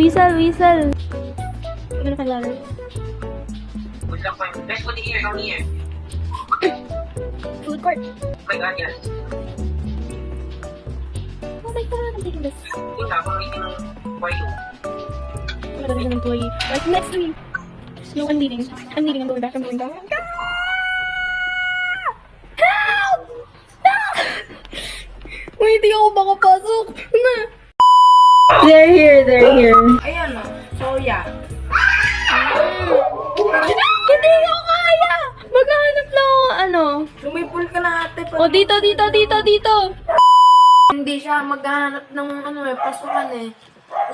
Weasel. Ano ka lalo? Good luck, man. Best for the ear, come here. Food court. Oh my God, yes. Oh my God, I'm taking this. Ito, ako meeting ng YU. Wala ba rin ng employee? Right, next week. No, I'm leaving. I'm going back. Help! Uy, hindi ako makapasok. Na. They're here. Ayan o. Soya. Hindi ko kaya! Maghanap lang ako, ano. Lumipol ka na ate. O, dito. Hindi siya maghahanap ng pasukan eh.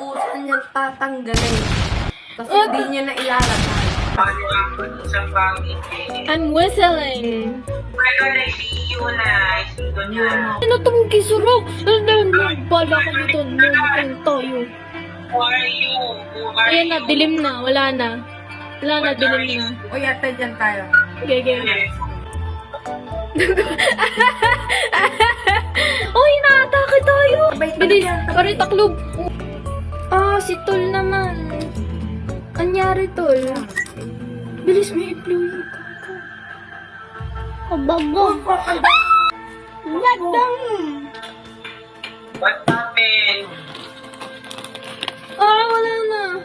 Usan niya tatanggalin. Kasi hindi niya na ilalagay. Paano nga po isang bagay? I'm whistling. Oh my God, I see you na. I see you na. Ano itong kisurok? Bala ka dito. Ano tayo? Who are you? Ayan na, dilim na. Wala na, dilim na. O ate, dyan tayo. Okay. Oh, inaatake tayo! Bilis! Pare taklob! Ah, si Tol naman. Anyari, Tol? Bilis, may employee. Kabago! Ladang! What happened? Ah, wala na.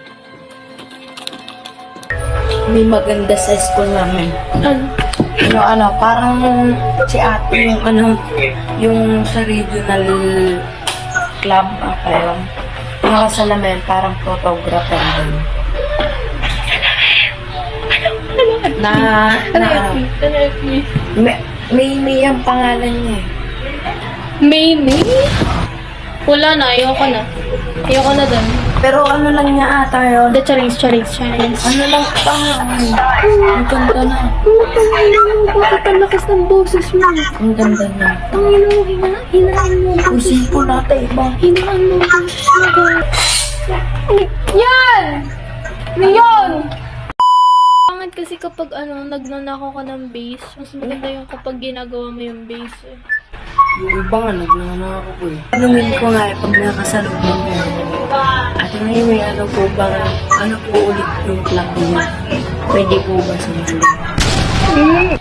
May maganda sa school namin. Ano? Parang si ate yung sa regional club, parang nakasalamin, parang photographer din. May ang pangalan niya eh. May? Wala na, ayoko na. Ayoko na dun. Pero ano lang niya ata yun? The charings. Ano lang pangalan? Ang ganda na. Bakit ang lakas ng boses mo? Ang ganda na. Tangin mo, hinaan mo. Usipo natin iba. Hinaan mo. Yan! Leon! Pangit kasi kapag nagnanakaw ka ng base, mas maganda yung kapag ginagawa mo yung base eh. Yung iba nga, nagnanako ko eh. Tanungin ko nga pag nakasalubong mo. At ngayon may po ba, po ulit yung plug niya? Pwede po ba sumali?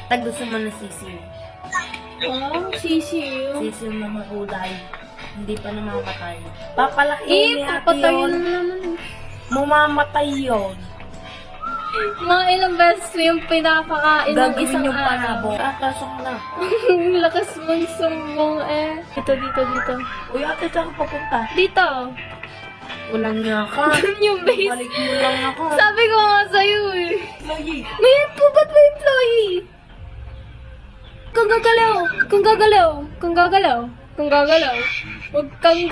Tagos naman na sisi. Oh, sisi yun. Sisi yung mga kulay. Hindi pa namamatay. Papalakihin ni ate Papatayin yun. na naman. Mamamatay yun. Mga ilang beses mo yung pinapakain ng Gagawin isang yung araw. panabo. Tasok na. Lakas mong sumbong eh. Dito. Uy ate, saan ka papunta? Dito. Walang niya ka. Yung base. Balik mo lang ako. Sabi ko nga sa'yo eh. Logi. Ngayon po ba't may employee? Kung gagalaw. Huwag kang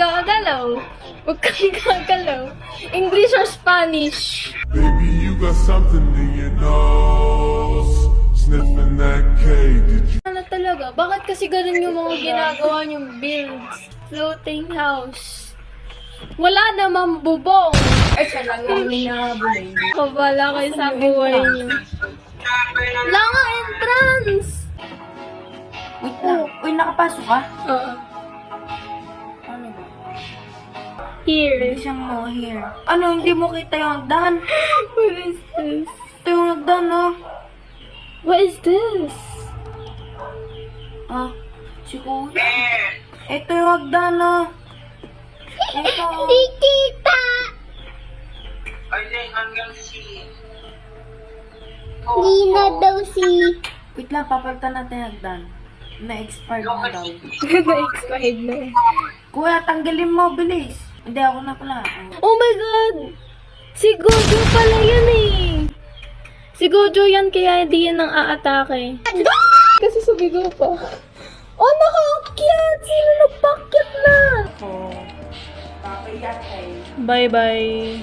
gagalaw. English or Spanish? Baby, you got something in your nose. Sniffing that K, did you? Ano talaga? Bakit kasi ganun yung mga ginagawa niyong builds? Floating house. Wala namang bubong. Ay, siya lang yung hinahabol. Kabala kayo sa buhay niyo. Wala nga entrance! Wait lang. Uy, nakapasok ka? Oo. Ano ba? Here. Hindi siyang no here. Ano, hindi mo kita yung hagdan? What is this? Ito yung hagdan, no? What is this? Ah, si Kuya. Ito yung hagdan, no? Ito. Hindi kita! Ay, then, hanggang si... Hindi na daw si... Wait lang, papalitan natin yung hagdan. Na-expired na daw. Na-expired na. Kuya, tanggalin mo, bilis. Hindi ako na pala. Oh my God! Si Gojo pala yan eh! Si Gojo yan, kaya hindi yan ang aatake. Kasi sumigaw pa. Oh, nakakyat! Sino nagpakyat na? Oh. Papayat eh. Bye-bye.